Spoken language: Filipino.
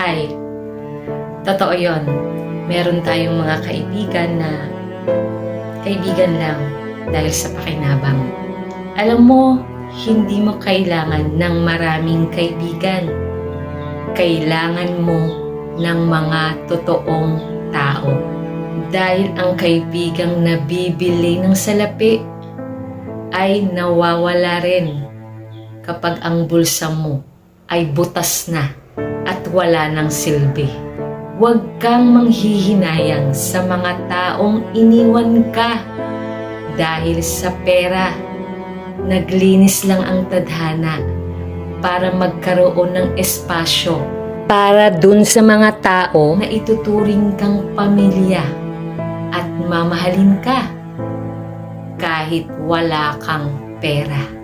buhay. Totoo yon. Meron tayong mga kaibigan na kaibigan lang dahil sa pakinabang. Alam mo, hindi mo kailangan ng maraming kaibigan. Kailangan mo ng mga totoong tao. Dahil ang kaibigang nabibili ng salapi ay nawawala rin kapag ang bulsa mo ay butas na at wala ng silbi. Huwag kang manghihinayang sa mga taong iniwan ka dahil sa pera. Naglinis lang ang tadhana para magkaroon ng espasyo para dun sa mga tao na ituturing kang pamilya at mamahalin ka kahit wala kang pera.